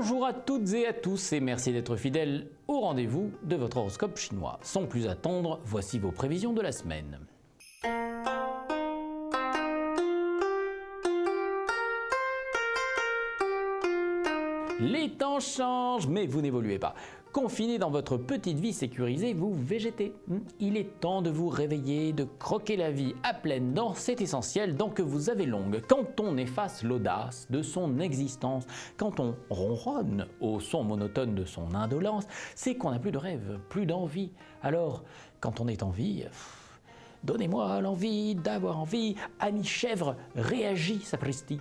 Bonjour à toutes et à tous et merci d'être fidèles au rendez-vous de votre horoscope chinois. Sans plus attendre, voici vos prévisions de la semaine. Les temps changent, mais vous n'évoluez pas. Confiné dans votre petite vie sécurisée, vous végétez. Il est temps de vous réveiller, de croquer la vie à pleines dents, c'est essentiel, donc que vous avez longue. Quand on efface l'audace de son existence, quand on ronronne au son monotone de son indolence, c'est qu'on n'a plus de rêve, plus d'envie. Alors, quand on est en vie, donnez-moi l'envie d'avoir envie. Ami chèvre, réagis, sapristi.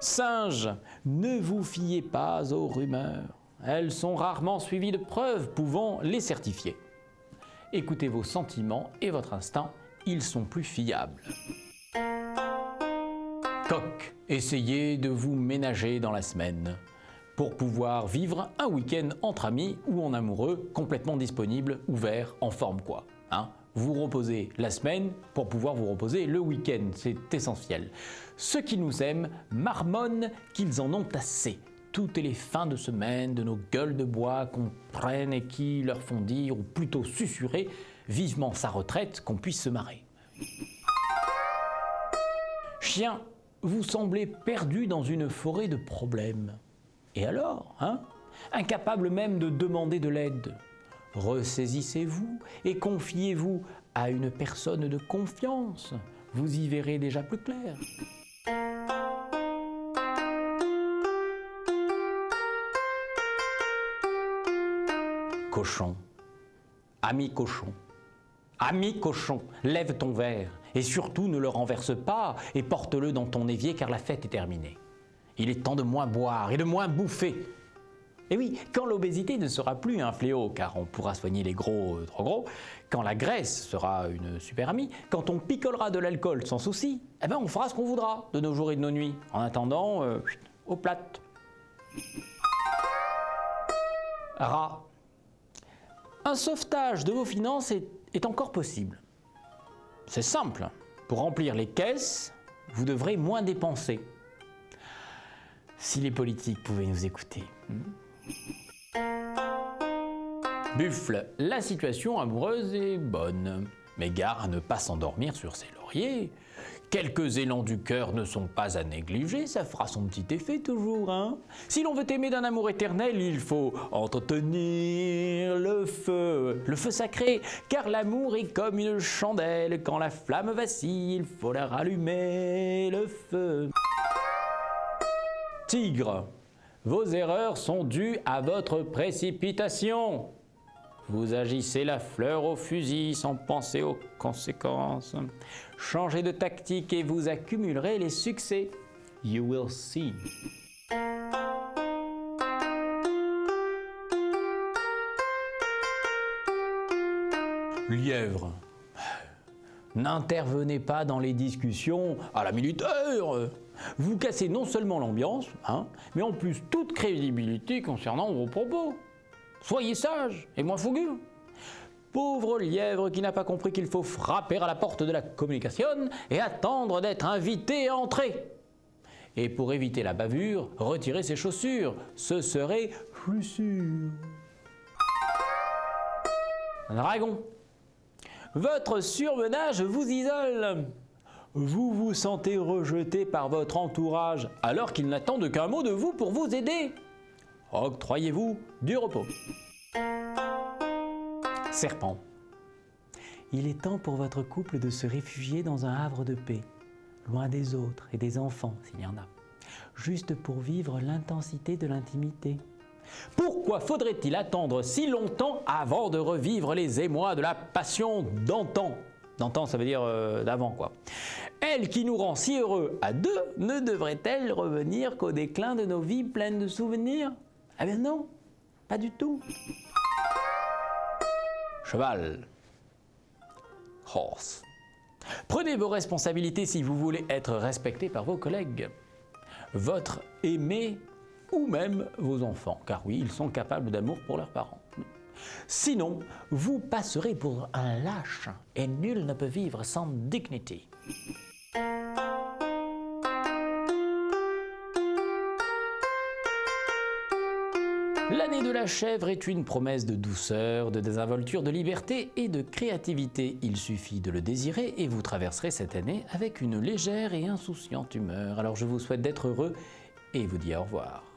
Singe, ne vous fiez pas aux rumeurs. Elles sont rarement suivies de preuves pouvant les certifier. Écoutez vos sentiments et votre instinct, ils sont plus fiables. Coq, essayez de vous ménager dans la semaine pour pouvoir vivre un week-end entre amis ou en amoureux, complètement disponible, ouvert, en forme quoi. Vous reposez la semaine pour pouvoir vous reposer le week-end, c'est essentiel. Ceux qui nous aiment marmonnent qu'ils en ont assez. Toutes les fins de semaine de nos gueules de bois qu'on prenne et qui leur font dire, ou plutôt susurrer, vivement sa retraite, qu'on puisse se marrer. Chien, vous semblez perdu dans une forêt de problèmes. Et alors, incapable même de demander de l'aide. Ressaisissez-vous et confiez-vous à une personne de confiance. Vous y verrez déjà plus clair. Cochon, ami cochon, lève ton verre et surtout ne le renverse pas et porte-le dans ton évier car la fête est terminée. Il est temps de moins boire et de moins bouffer. Et oui, quand l'obésité ne sera plus un fléau, car on pourra soigner les gros trop gros, quand la graisse sera une super amie, quand on picolera de l'alcool sans souci, on fera ce qu'on voudra de nos jours et de nos nuits. En attendant, aux plates. Rat. Un sauvetage de vos finances est encore possible. C'est simple. Pour remplir les caisses, vous devrez moins dépenser. Si les politiques pouvaient nous écouter. Buffle, la situation amoureuse est bonne, mais gare à ne pas s'endormir sur ses lauriers. Quelques élans du cœur ne sont pas à négliger, ça fera son petit effet toujours. Si l'on veut aimer d'un amour éternel, il faut entretenir le feu sacré, car l'amour est comme une chandelle, quand la flamme vacille, il faut la rallumer, le feu. Tigre, vos erreurs sont dues à votre précipitation. Vous agissez la fleur au fusil sans penser aux conséquences. Changez de tactique et vous accumulerez les succès. You will see. Lièvre, n'intervenez pas dans les discussions à la militaire. Vous cassez non seulement l'ambiance, mais en plus toute crédibilité concernant vos propos. Soyez sage et moins fougueux. Pauvre lièvre qui n'a pas compris qu'il faut frapper à la porte de la communication et attendre d'être invité à entrer. Et pour éviter la bavure, retirez ses chaussures, ce serait plus sûr. Dragon, votre surmenage vous isole. Vous vous sentez rejeté par votre entourage alors qu'il n'attend qu'un mot de vous pour vous aider. Octroyez-vous du repos. Serpent. Il est temps pour votre couple de se réfugier dans un havre de paix, loin des autres et des enfants s'il y en a, juste pour vivre l'intensité de l'intimité. Pourquoi faudrait-il attendre si longtemps avant de revivre les émois de la passion d'antan? D'antan, ça veut dire d'avant quoi. Elle qui nous rend si heureux à deux, ne devrait-elle revenir qu'au déclin de nos vies pleines de souvenirs? Eh bien non, pas du tout. Cheval. Horse. Prenez vos responsabilités si vous voulez être respecté par vos collègues, votre aimé ou même vos enfants, car oui, ils sont capables d'amour pour leurs parents. Sinon, vous passerez pour un lâche et nul ne peut vivre sans dignité. L'année de la chèvre est une promesse de douceur, de désinvolture, de liberté et de créativité. Il suffit de le désirer et vous traverserez cette année avec une légère et insouciante humeur. Alors je vous souhaite d'être heureux et vous dis au revoir.